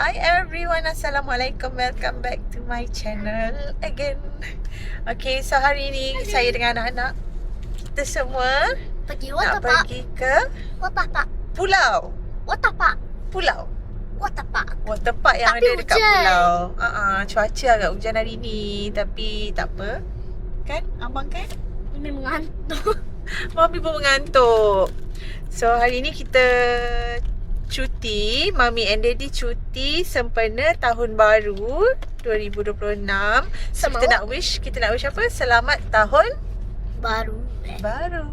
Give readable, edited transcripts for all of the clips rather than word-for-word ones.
Hi everyone, Assalamualaikum. Welcome back to my channel again. Okay, so hari ni saya dengan anak-anak kita semua Pergi nak waterpark. pergi ke Waterpark. pulau. Waterpark. Pulau. Waterpark. Waterpark yang Tapi ada dekat hujan. pulau. Cuaca agak hujan hari ni, tapi tak apa. Kan? Abang kan? Memang mengantuk. Mami pun mengantuk. So hari ni kita cuti, Mami and Daddy cuti sempena tahun baru 2026. So kita nak wish apa? Selamat tahun Baru. baru.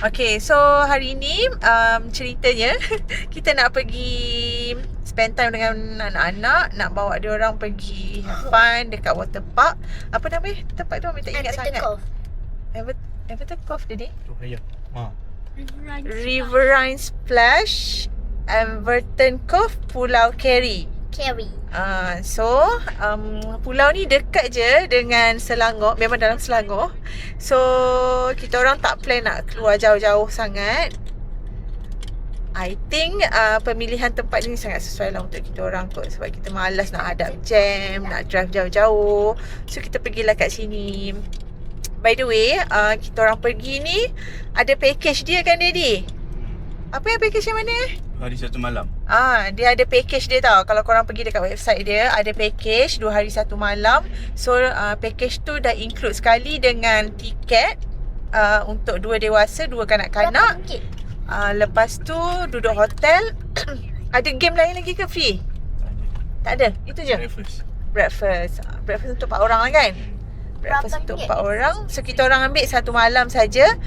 Okay, so hari ni ceritanya kita nak pergi spend time dengan anak-anak, nak bawa dia orang pergi have fun dekat water park. Apa nama tempat tu? Mami tak ingat sangat. Everton Cove Daddy? Riverine Splash, Everton Cove, Pulau Keri. Carry. Pulau ni dekat je dengan Selangor. Memang dalam Selangor. So kita orang tak plan nak keluar jauh-jauh sangat. I think pemilihan tempat ni sangat sesuai lah untuk kita orang kot. Sebab kita malas nak hadap jam, nak drive jauh-jauh. So kita pergilah kat sini. By the way, kita orang pergi ni ada package dia kan Daddy? Apa yang package yang mana? Hari satu malam. Dia ada package dia tau. Kalau korang pergi dekat website dia, ada package 2 hari 1 malam. So package tu dah include sekali dengan tiket untuk 2 dewasa, 2 kanak-kanak. Lepas tu duduk hotel. Ada game lain lagi ke free? Tak ada. Itu je. Breakfast untuk 4 orang lah kan? Breakfast untuk 4 orang. So kita orang ambil 1 malam saja.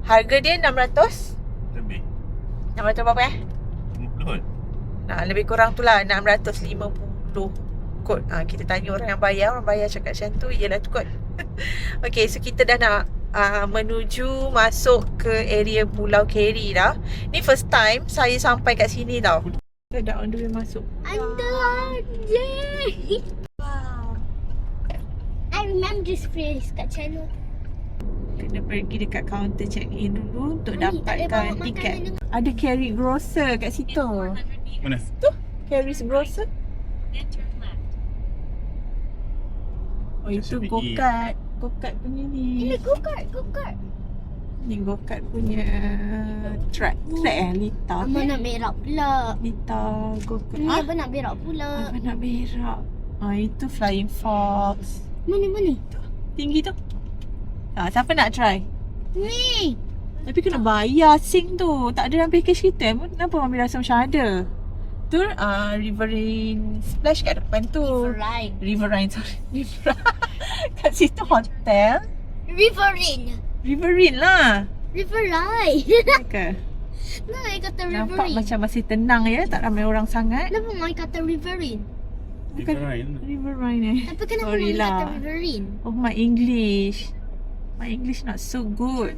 Harga dia 600. Lebih 600 berapa 50 kot. Lebih kurang tu lah 650 kot. Kita tanya orang yang bayar. Orang bayar cakap macam tu. Yelah tu kot. Okay, so kita dah nak menuju masuk ke area Pulau Keri dah. Ni first time saya sampai kat sini tau. Kita dah on the way masuk. Anda je. Wow. I remember this place kat channel. Kena pergi dekat kaunter check in dulu untuk Mami, tak boleh bawa dapatkan makanan tiket. dengan- Ada Kerry Grocer kat situ. Mana? Tu Kerry's Grocer. Oh itu SPE. go-kart. Go-kart punya ni. Ini go-kart. Ni go-kart punya track Lita. Abang nak berak pula. Lita go-kart. Ni abang nak berak pula. Apa nak berak? Itu Flying Fox. Mana? Tinggi tu. Siapa nak try? Ni. Tapi kena bayar sing tu. Tak ada dalam package kita. Kenapa Mami rasa macam ada? Tu Riverine Splash kat depan tu. Right. Riverine, sorry. Kat situ hotel. Riverine lah. Riverine. Ke? Nah, I kata Nampak Riverine. macam masih tenang ya. Tak ramai orang sangat. Kenapa Mai kata Riverine? Bukan Riverine Tapi kenapa Sorry Mai lah. kata Riverine? Oh, my English. My English not so good.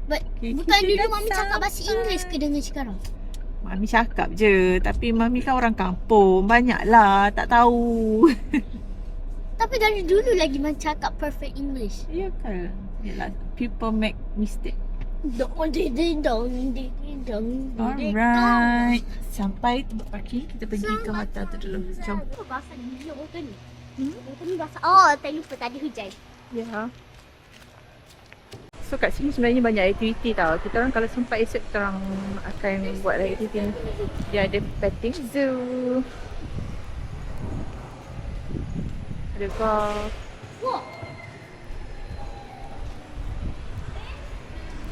But Okay, bukan kita dulu dah Mami cakap bahasa sampai. Inggeris ke dengan sekarang? Mami cakap je. Tapi Mami kan orang kampung. Banyaklah tak tahu. Tapi dari dulu lagi Mami cakap perfect English. Ya ke? Yalah, people make mistake. Alright. Sampai tempat parking, kita pergi ke hotel tu dulu. Jom. Basah gila motor ni. Motor ni basah. Oh, tak lupa tadi hujan. Ya. So kat sini sebenarnya banyak aktiviti tau. Kita orang kalau sempat esok kita orang akan buat lagi aktiviti ni. Dia ada petting zoo. Ada golf. Wah.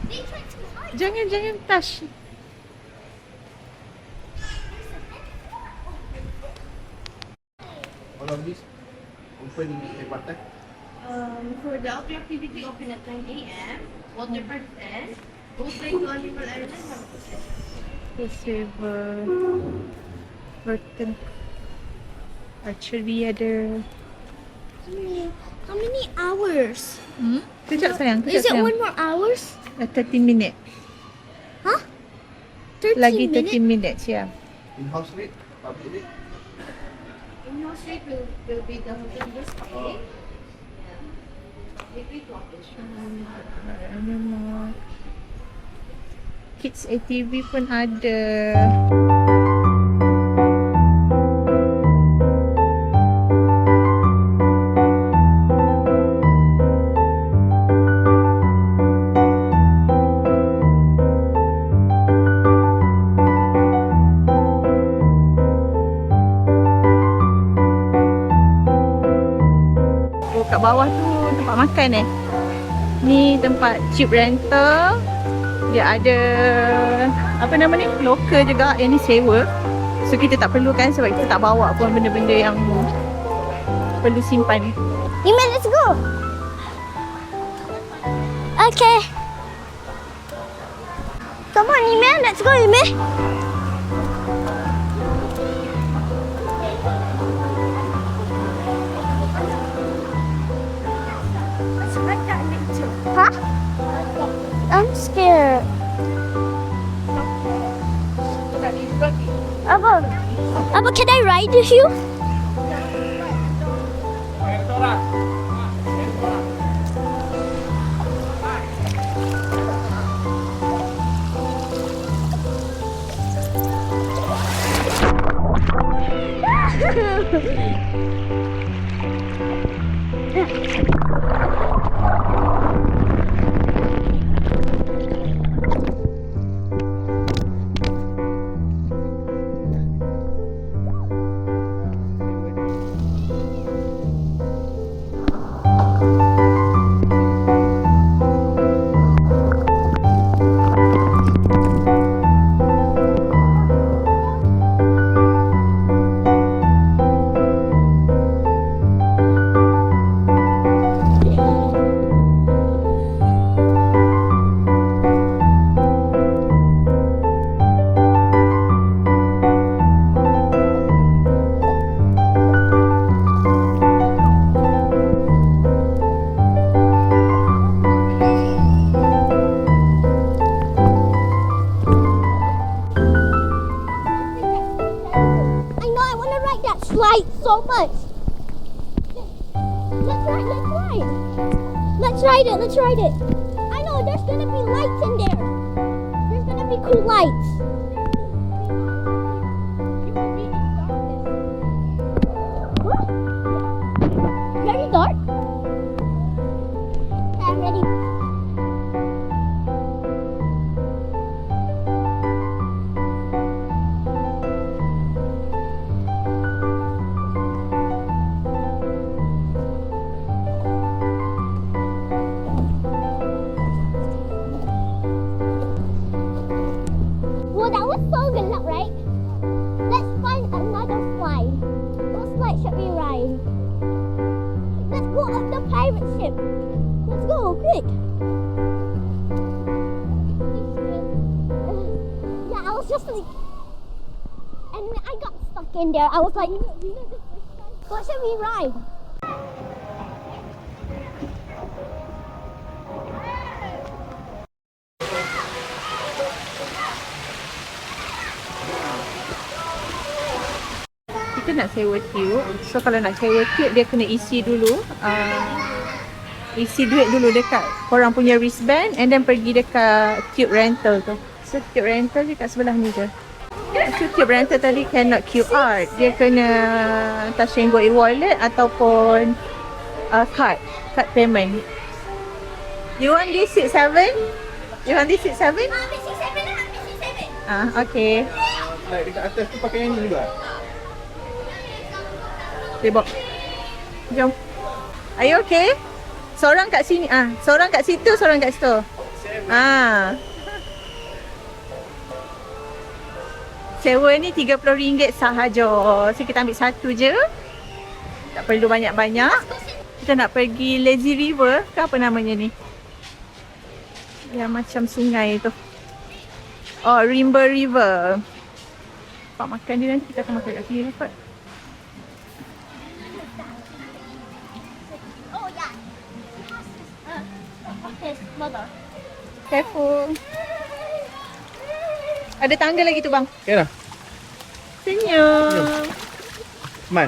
They tried to hide. Jangan touch. All of this open at what time? For the outdoor activity open at 9 a.m. Water park 10. Boating to Animal Island 100%. Receiver. Burton. Archery ada. How many hours? Kejap sayang. Is it 1 more hours? 30 minit. 13 Lagi 30 minutes? minutes ya. In-house rate? Public rate? In-house rate will be the hotel you stay. Maybe to Ada more. Kids ATV pun ada. bawah tu tempat makan Ni tempat tube rental. Dia ada apa nama ni? Lokal juga. Yang ni sewa. So kita tak perlukan sebab kita tak bawa pun benda-benda yang perlu simpan. Ime, let's go. Okay. Come on, Ime. Let's go, Ime. Huh? I'm scared. Abba, can I ride with you? Slide so much. Let's ride it. I know there's gonna be lights in there. There's gonna be cool lights. Huh? Very dark. I'm ready. Well, that was so good luck, right? Let's find another slide. What slide should we ride? Let's go on the pirate ship. Let's go, quick. Yeah, I was just like... And I got stuck in there. I was like, what should we ride? Kita nak sewa tube. So kalau nak sewa tube dia kena isi dulu isi duit dulu dekat korang punya wristband and then pergi dekat tube rental tu. So tube rental dekat sebelah ni je. So tube rental tadi cannot QR. Dia kena touch and go e-wallet ataupun card payment. You want this seat 7? You want this seat 7? Okay. Like dekat atas tu pakai yang ni juga. Okay, Bob. Jom. Are you okay? Seorang kat sini. Seorang kat situ, seorang kat situ. Sewa ni RM30 sahaja. So kita ambil satu je. Tak perlu banyak-banyak. Kita nak pergi Lazy River ke apa namanya ni? Yang macam sungai tu. Oh, Rimba River. Pak makan dia nanti kita akan makan kat sini dapat. Mother. Careful. Ada tangga lagi tu bang. Okay dah. Senyum. Man.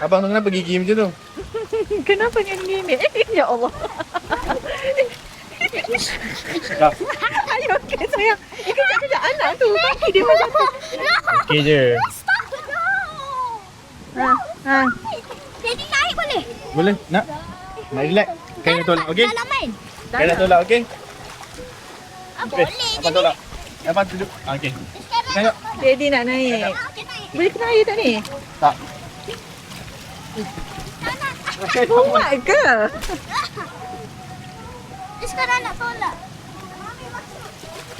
Abang tu kenapa gigi macam tu? Kenapa dengan gini? Ya Allah. Dah. Ayo okay sayang. Kejap anak tu. Kaki dia macam tu. Okey je. Jadi naik boleh? Boleh? Nak? Nak relax? Kain dah tolak, okey? Dalam main. Kain dah tolak, okey? Boleh Abang tolak. Abang duduk. Okey. Tengok. Daddy nak naik. Boleh kena air tak ni? Tak. Kuat ke? Dia sekarang nak tolak.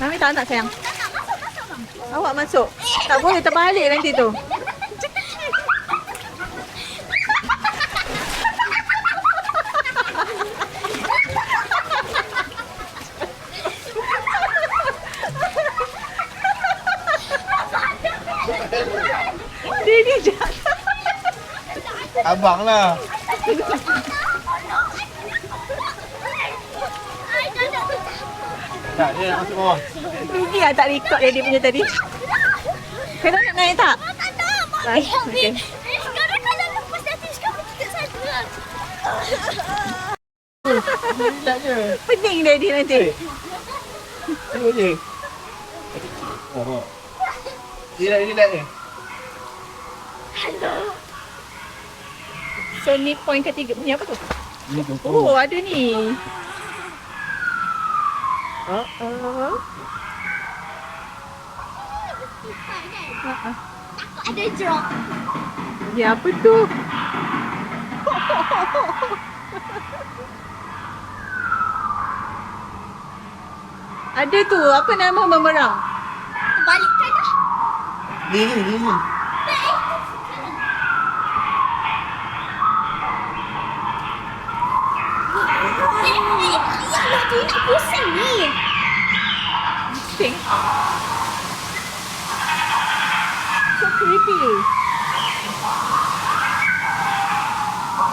Mami tak nak sayang. Tak nak masuk bang. Awak masuk. Tak boleh terbalik nanti tu. Dia jahat. Abang lah. Tak, dia nak masuk bawah. Rugi lah tak record dia punya tadi. Kena nak naik tak? Tak nak. Ah, Mami okey. sekarang kalau lepas nanti sekarang kita sana. Relax je. Pening daddy nanti. Tengok je. Oh. Relax je. So ni point ketiga punya apa tu? Ini tu. Oh ada ni. Takut ada drop. Ya apa tu? Ada tu apa nama memerang? Balikkan dah. Ni. Ya Allah, dia nak pusing ni. Sing. So creepy.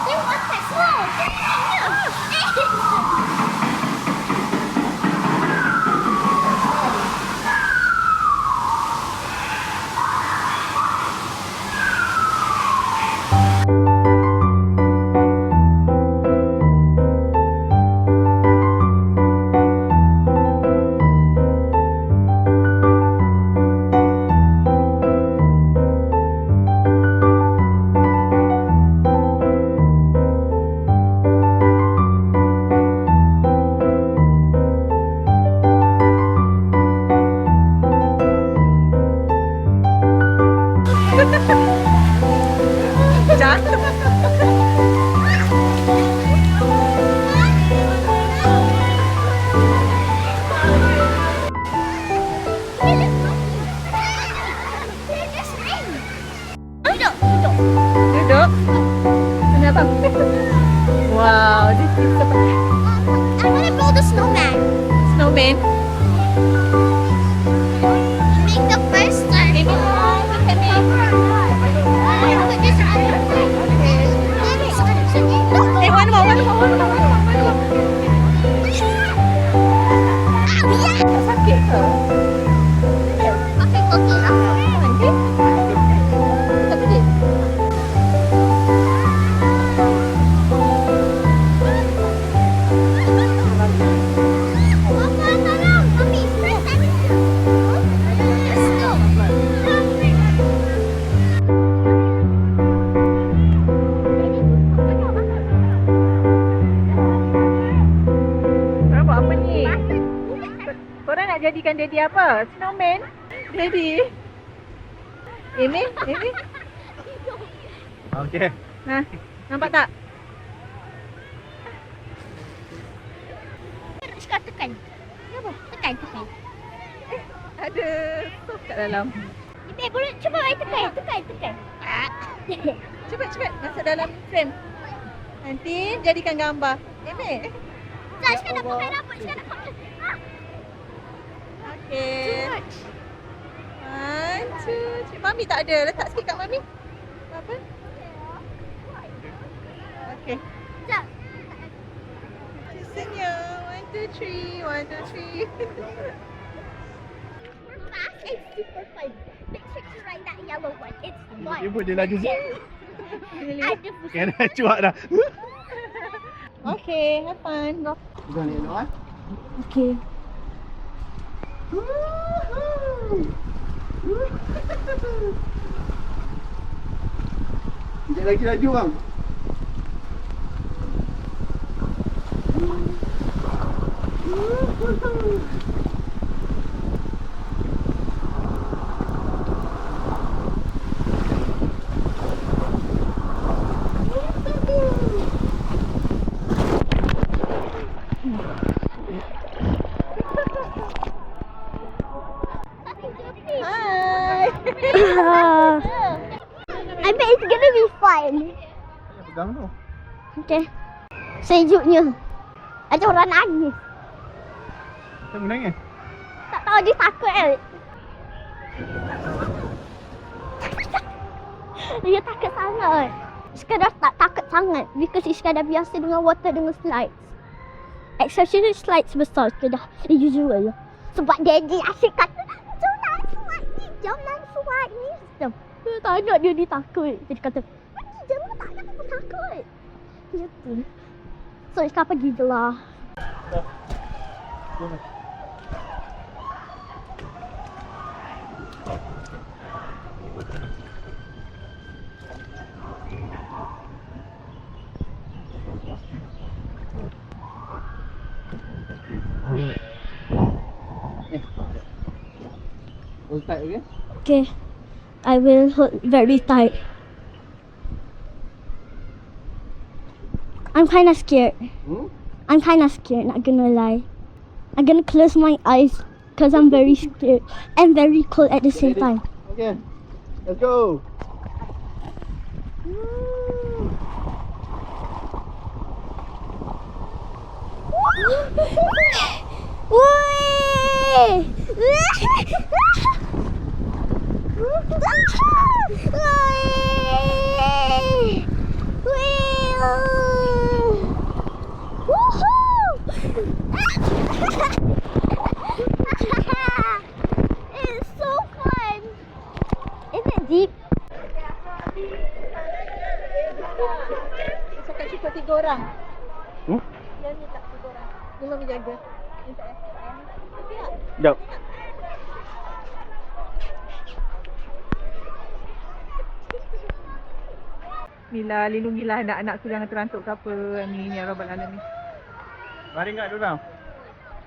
Tengok atas tu. Jatuh. Duduk, duduk. Duduk. Kenapa? Wow, this is so I want to build a snowman. snowman. Make the first start. Maybe look at me. Look at this other thing. Eh, one more. Tak sakit ke? Pakai koki lah. Nanti? Tak pedih? Papa, tolong. Mami, first time. Let's go. Korang buat apa ni? Korang nak jadikan daddy apa? Snowman? Daddy? Ini? Okey. Ha, nampak tak? Sekarang tekan. Kenapa? Tekan. Ada soft kat dalam. Kita boleh cuba tekan. Cepat masuk dalam frame. Nanti jadikan gambar. Mek. Tak, sekarang nak pakai rambut. Sekarang nak pakai. Okay. 1, 2, 3. Mami tak ada. Letak sikit kat Mami. Apa? Okay. Sekejap. Senyum. 1, 2, 3. 1, 2, 3. Super fast and super fun. Make sure to ride that yellow one. It's fun. Dia pun dia laju je. Ada pusing. Kena cuak dah. Okay, have fun. Go. Bukan ni nak. Okay. Sekejap lagi laju bang. Hai. I bet it's gonna be fun. Pegang tu. Okay. Sejuknya. Ada orang nangis. Siapa menangis? Tak tahu dia takut kan? Dia takut sangat. Sekadar tak takut sangat because sekadar biasa dengan water dengan slides. Especially slides besar sekadar usual. Sebab daddy asyik kata jangan slide ni. Dia tak nak dia takut. Dia kata jangan tak nak aku takut. Gitu. So sekarang pergi je lah. Hold tight, okay? Okay. I will hold very tight. I'm kind of scared. I'm kind of scared, not gonna lie. I'm gonna close my eyes because I'm very scared and very cold at the same time. Okay. Let's go. It's so fun. Is it deep? Cakap cukup 3 orang. Hmm? Yang ni tak 3 orang. Memang menjaga. Ni tak Jap. Mila, lindungilah anak-anakku jangan terantuk ke apa. Amin ya rabbal alamin. Baring kat diorang?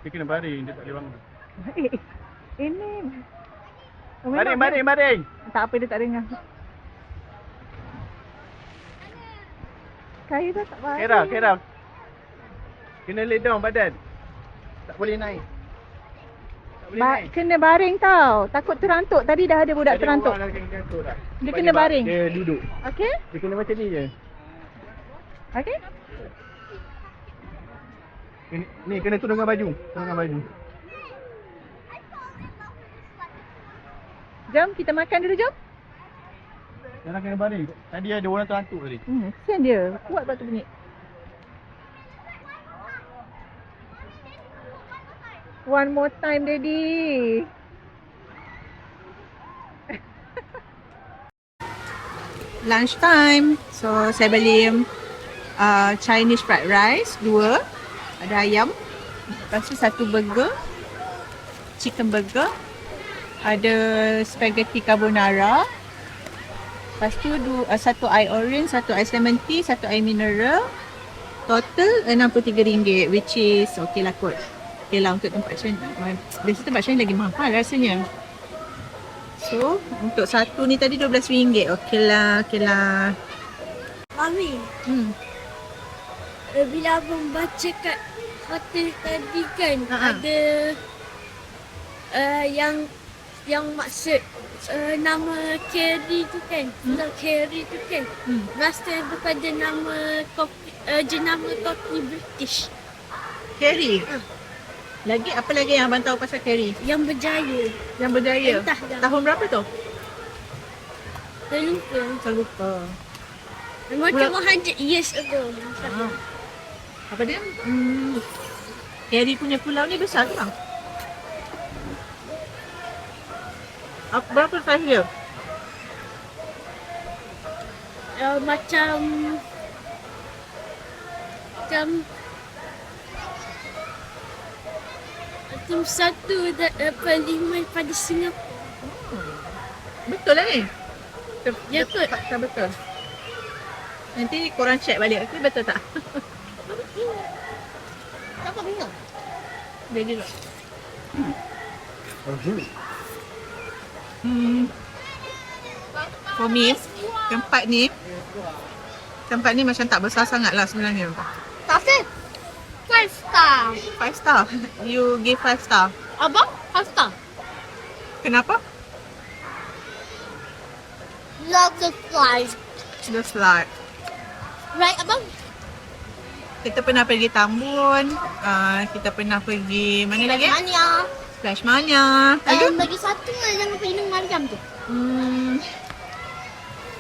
Dia kena baring, dia tak boleh bangun. Ini Baring. tak apa, dia tak dengar. Kaya dah tak baring. Kera. Kena lay down badan. Tak boleh naik. Tak boleh naik. Kena baring tau. Takut terantuk. Tadi dah ada budak terantuk. Orang dah kena terantuk dah. Dia Sebab kena baring. Dia duduk. Okey? Dia kena macam ni je. Okey? Ni kena turunkan baju. Jom kita makan dulu, jom. Jangan kena baring. Tadi ada orang terantuk tadi. Kesian dia. Kuat batu bunyi. One more time, Daddy. Lunch time. So, saya beli Chinese fried rice, 2. Ada ayam. Lepas tu 1 burger. Chicken burger. Ada spaghetti carbonara. Lepas tu 1 air orange, 1 air lemon tea, 1 air mineral. Total RM63, which is okay lah kot. Okay lah untuk tempat China. Biasa tempat China lagi mahal rasanya. So, untuk satu ni tadi RM12. Okay lah. Mami, bila abang baca kat hotel tadi kan, ada yang maksud nama Carrie tu kan, Carrie tu kan, rasa daripada nama kopi, jenama kopi British. Carrie. Lagi apa lagi yang abang tahu pasal Carrie? Yang berjaya. Yang berjaya. Entah dah. Tahun berapa tu? Terlupa. Macam 100 years ago. Apa dia? Carrie punya pulau ni besar ke bang? Berapa saiz dia? Macam satu parlimen pada Singapura. Betul lah ni? Ya kot. Betul. Nanti korang check balik. Okay, betul tak? Tak dengar. Dia juga. For me, tempat ni macam tak besar sangat lah sebenarnya. Tak 5 star. 5 star. You give 5 star. Abang 5 star. Kenapa? love the slide. The slide. Right, abang? Kita pernah pergi Tambun. Kita pernah pergi mana lagi? Mania. Splash Mania. Lagi? Bagi satu yang minum Mariam tu.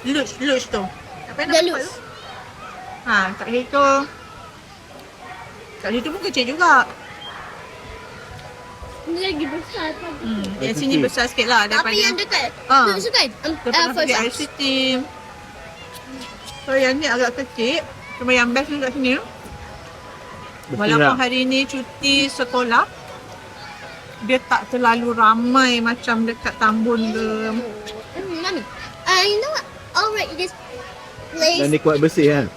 Luge tu. Apa yang The nama Luge. tu? Kat situ. Kat situ pun kecil juga. Ini lagi besar tadi. Yang sini besar sikit lah daripada. Tapi yang dekat. Ah. Luge kan? Kita pernah pergi ICT. So yang ni agak kecil. Cuma yang best ni kat sini. Walaupun hari ni cuti sekolah, dia tak terlalu ramai macam dekat Tambun ke. Mami. You know what? Alright, this place. Dan dia kuat bersih kan?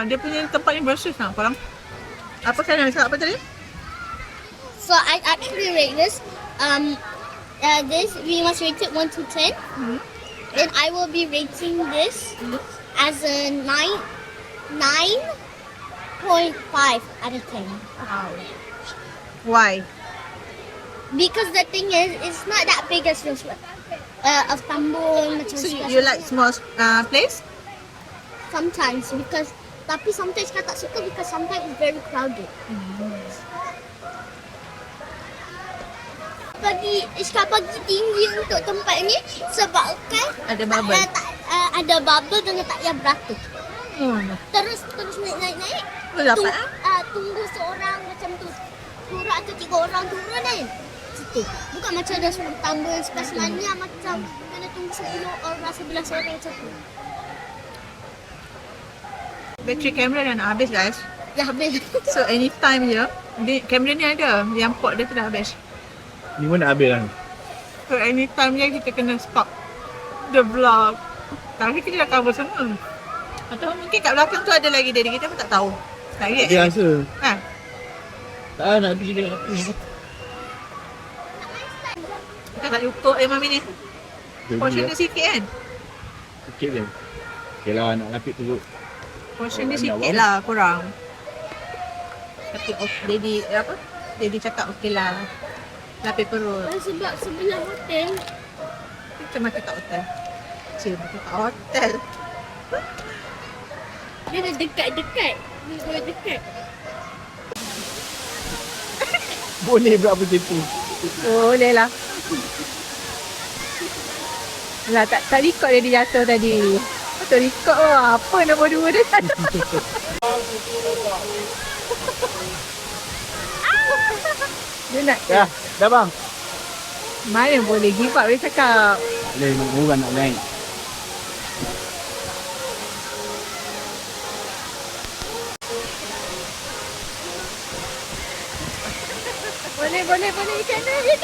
Dia punya tempat ni bersih lah korang. Apa saya nak cakap apa tadi? So I actually rate this. This we must rate it 1 to 10. Then I will be rating this as a 9.5 out of 10. Why? Because the thing is, it's not that big as this one. Of Tambun, macam So special. you like small place? Sometimes because tapi sometimes saya tak suka because sometimes it's very crowded. Bagi tinggi untuk tempat ni sebabkan Ada bubble. ada bubble dengan tak payah beratur. Hmm. Terus naik. Boleh dapat Tunggu seorang macam tu. Turun atau 3 orang turun kan. Situ. Bukan macam ada Tambun Splash Mania macam kena tunggu 10 orang 11 orang macam tu. Bateri kamera dah nak habis guys. Dah habis. So anytime je, kamera ni ada. Yang port dia tu dah habis. Ni pun nak habis lah. So anytime je kita kena stop the vlog. Tapi kita dah cover semua. Atau mungkin kat belakang tu ada lagi dia. Kita pun tak tahu. Tak ingat. Dia rasa. Tak nak pergi dia. Kita tak lupa Mami ni. Portion dia sikit kan? Sikit je. Okay lah, nak lapik tu. Portion dia sikit lah kurang. Tapi Daddy cakap okey lah. Lapis perut. Sebab sebelah hotel. Kita makan kat hotel. Cik, makan kat hotel. Dia dah dekat-dekat. Dia dah dekat. Boleh pula macam tu. Boleh lah. Lah tak record dia jatuh tadi. Tak record lah. Apa nombor 2 dia tak ada. Dia nak Dah bang. mana boleh give up dia cakap. Boleh, orang nak naik. Boleh ikan naik.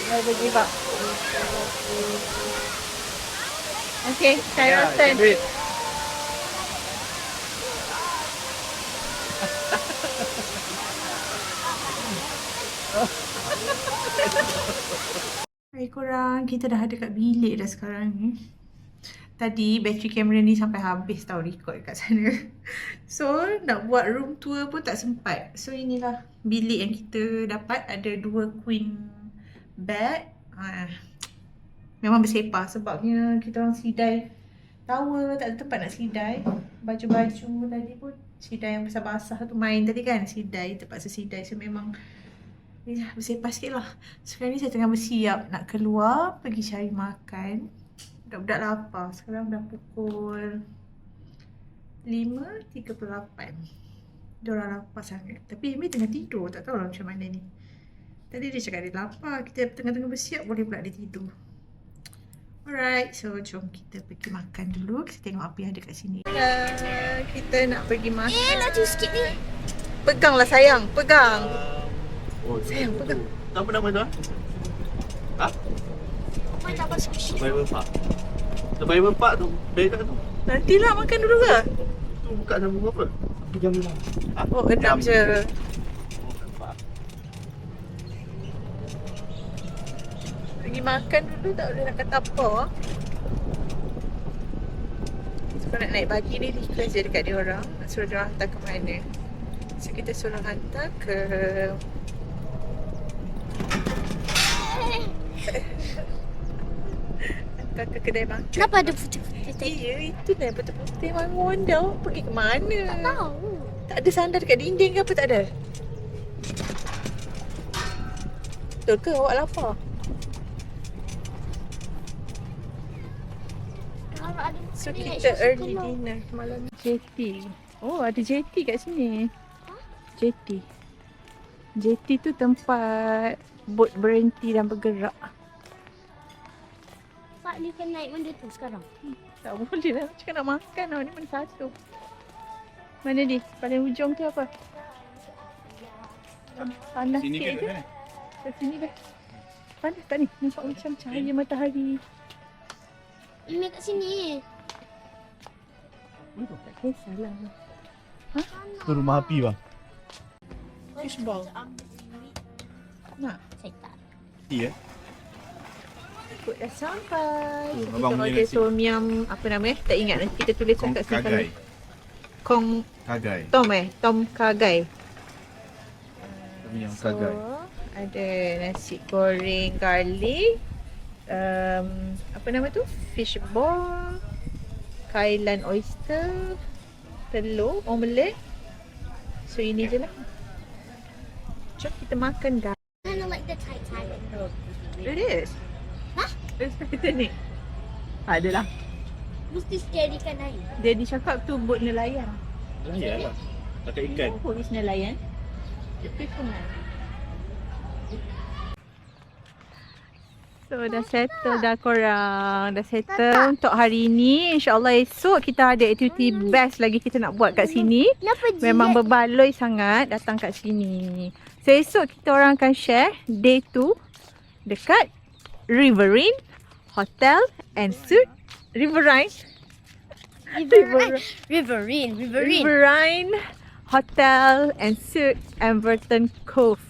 Never give up. Okay, saya turn. Hai korang, kita dah ada kat bilik dah sekarang ni. Tadi bateri kamera ni sampai habis tau record kat sana. So nak buat room tour pun tak sempat. So inilah bilik yang kita dapat. Ada 2 queen bed. Memang bersepah sebabnya kita orang sidai tower, tak ada tempat nak sidai. Baju-baju tadi pun sidai yang basah-basah tu main tadi kan. Sidai, terpaksa sidai. So memang bersepah sikit lah. Sekarang ni saya tengah bersiap nak keluar pergi cari makan. Budak-budak lapar. Sekarang dah pukul 5.38. Diorang lapar sangat. Tapi Amy tengah tidur. Tak tahu lah macam mana ni. Tadi dia cakap dia lapar. Kita tengah-tengah bersiap boleh pula dia tidur. Alright. So jom kita pergi makan dulu. Kita tengok apa yang ada kat sini. Kita nak pergi makan. Laju sikit ni. Peganglah sayang. Pegang. Sayang pegang. Apa nama tu? Ha? Survival Park. Survival Park tu, dari kat tu. Nantilah makan dulu ke? Tu buka sama berapa? 1 jam lah. Oh, 6 je. Pergi makan dulu tak boleh nak kata apa. So nak naik pagi ni request je dekat dia orang. Nak suruh dia orang hantar ke mana. So kita suruh hantar ke Hantar ke kedai makan. Kenapa ada putih-putih tadi? Iya, itu dah betul-betul bangun dah. Pergi ke mana? Tak tahu. Tak ada sandar dekat dinding ke apa tak ada? Betul ke awak lapar? Kalau ada So putih, kita nak early keluar. dinner malam ni. Jetty. Oh, ada jetty kat sini. Jetty. Jetty tu tempat bot berhenti dan bergerak. Pak ni kan naik benda tu sekarang. Tak boleh lah. Cakap nak makan tau. Ni mana satu. Mana ni? Paling hujung tu apa? Panas Sini sikit ke je. kat mana? Kat sini dah. Panas tak ni? Nampak macam cahaya matahari. Ini kat sini. Tak kisahlah. Tu rumah api bang. Fishball. Nak? Saya tak. Iya. Ikut dah sampai. Tu, So, abang kita punya order nasi. tom yum. Apa nama tak ingat nanti kita tulis Kong kat sini. kagai. Kong Kagai. Tom Tom kagai. Kami yang So, kagai. ada nasi goreng garlic. Apa nama tu? Fishball. Kailan oyster. Telur, omelette. So ini je lah. Jom kita makan guys. Kind of like the Titanic. It is. Hah? It's Titanic. Adalah. Mesti scary kan air. Dia cakap tu bot nelayan. Ya lah. Pakai ikan. Oh, is nelayan. Itu pun. So dah settle dah korang. Dah settle untuk hari ni. InsyaAllah esok kita ada aktiviti best lagi kita nak buat kat sini. Kenapa Memang berbaloi sangat datang kat sini. So esok kita orang akan share day 2 dekat Riverine Hotel and Suite Riverine Riverine Hotel and Suite Everton Cove.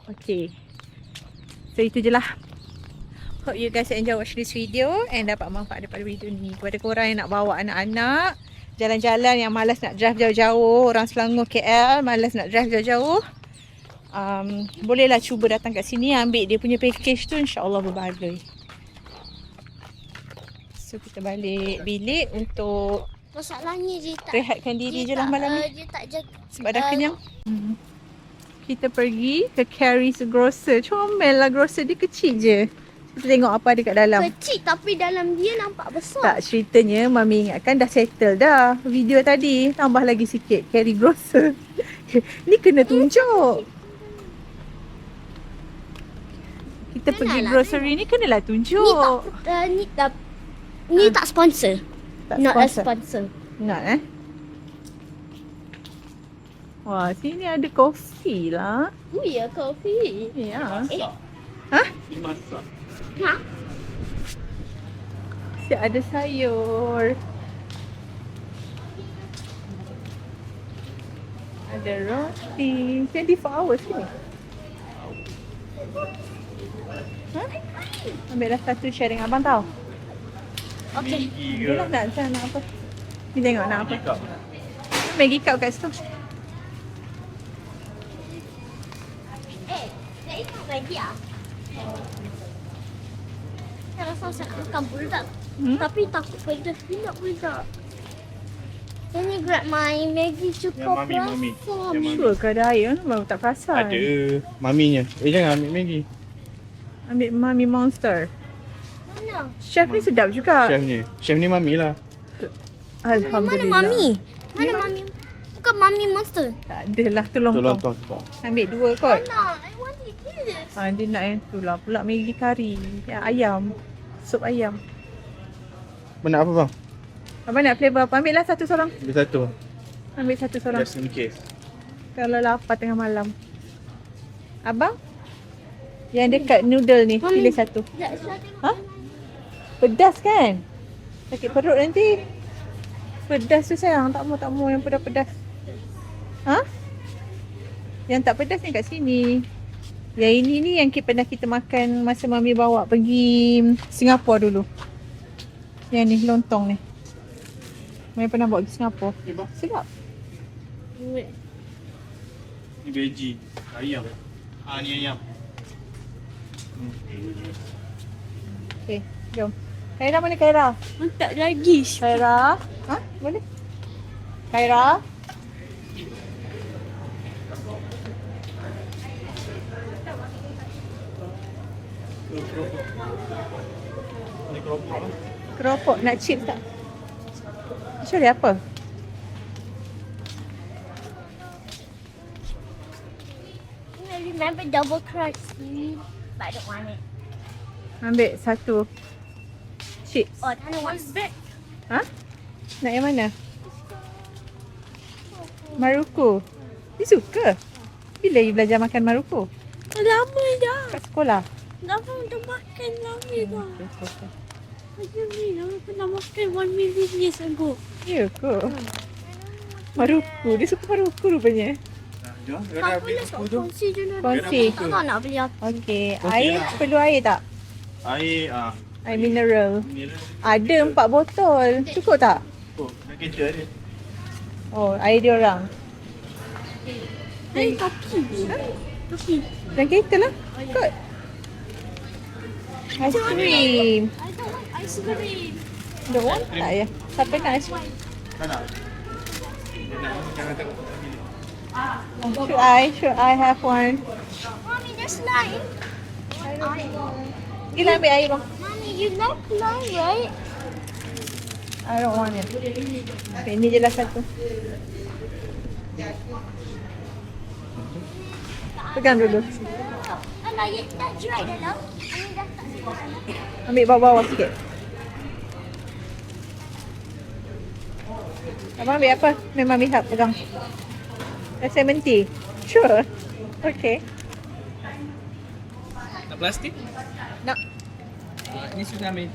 Okay. So itu je lah. Hope you guys enjoy watch this video and dapat manfaat daripada video ni. Kepada korang yang nak bawa anak-anak jalan-jalan, yang malas nak drive jauh-jauh, orang Selangor KL malas nak drive jauh-jauh, bolehlah cuba datang kat sini, ambil dia punya package tu, insyaAllah berbaloi. So kita balik bilik untuk Masalahnya dia tak rehatkan diri je lah malam ni dia tak jaga sebab dah kenyang. Kita pergi ke Carrie's Grocer. Comel lah grocer dia, kecil je. Kita tengok apa ada kat dalam. kecil tapi dalam dia nampak besar. Tak, ceritanya Mami ingatkan dah settle dah video tadi. Tambah lagi sikit Carrie Grocer. Ni kena tunjuk. Kita pergi Kenalah, grocery ni kenalah tunjuk. Ni tak sponsor. Tak Not a sponsor. sponsor. Not Wah, sini ada kopi lah. Oh ya, kopi. Ya. Hah? Dimasak. Ha? Siap ada sayur. Ada roti. 24 hours ni. Ha? Ambillah satu share dengan abang tau. Okey. Maggi Dia lah ke? nak macam nak apa. Ni tengok nak apa. Maggi cup. Maggi cup kat situ. Nak ikut lagi ah? Saya rasa saya nak makan budak. Tapi takut pedas pula budak. Can you grab my Maggi cukup Yang mami. rasa? Yang mami. Sure ke ada air? Baru tak perasan. Ada maminya. Jangan ambil Maggi. Ambil Mami Monster. Mana? Chef ni sedap juga. Chefnya. Chef ni mami lah. Mana Alhamdulillah. mami? Mana mami? Bukan mami monster. Tak adalah tu Tolong lontong. tolong. Ambil dua kot. Mana? I want to eat this. Dia nak yang tu lah. Pula Maggi kari. Yang ayam. Sup ayam. Mana apa bang? Abang nak flavour apa? Ambil lah satu sorang. Ambil satu. Ambil satu sorang. Just in case. Kalau lapar tengah malam. Abang? Yang dekat noodle ni. Mami. Pilih satu. Sekejap, saya tengok. Ha? Pedas kan? Sakit perut nanti. Pedas tu sayang. Tak mau yang pedas-pedas. Ha? Yang tak pedas ni kat sini. Yang ini ni yang pernah kita makan masa Mami bawa pergi Singapura dulu. Yang ni lontong ni. Mami pernah bawa pergi Singapura. Sedap. Ni veggie. Ayam. Ni ayam. Okay, jom. Khaira mana Khaira? Tak lagi. Khaira. Ha? Boleh? Khaira. Ni keropok. Keropok nak chips tak? Actually apa? I remember double crunch, but I don't want it. Ambil satu chips. Oh, I don't want it. Ha? Nak yang mana? Maruko. Dia suka. Bila you belajar makan Maruko? Lama dah. Kat sekolah? Lama dah makan lama dah. Macam ni, lama pernah makan 1 million years ago. Ya ke? Maruko. Dia suka Maruko rupanya. Jom. Tak boleh tak kongsi je nak. Kongsi. Tak tahu nak beli apa. Okey. Okey Air, lah. perlu air tak? Air Air mineral. ni lah. Ada 4 botol. Cukup tak? Oh, nak kerja dia. Oh, air dia orang. Kopi. Kopi. Dan kereta lah. Kot. Ice cream. I don't want ice cream. Don't want? Tak ya. Siapa nak ice cream? Tak nak? Jangan takut. Should I have one? Mommy, there's slime. Gila ambil air bang. Mommy, you love slime, right? I don't want it. Okay, ni je lah satu. Pegang dulu. Alah, you dah dry dah lah. Ini dah tak sedap. Ambil bawah-bawah sikit. Abang ambil apa? Memang lihat pegang. Lemon tea. Sure. Okay. Nak plastik? Nak. Ini sudah ambil.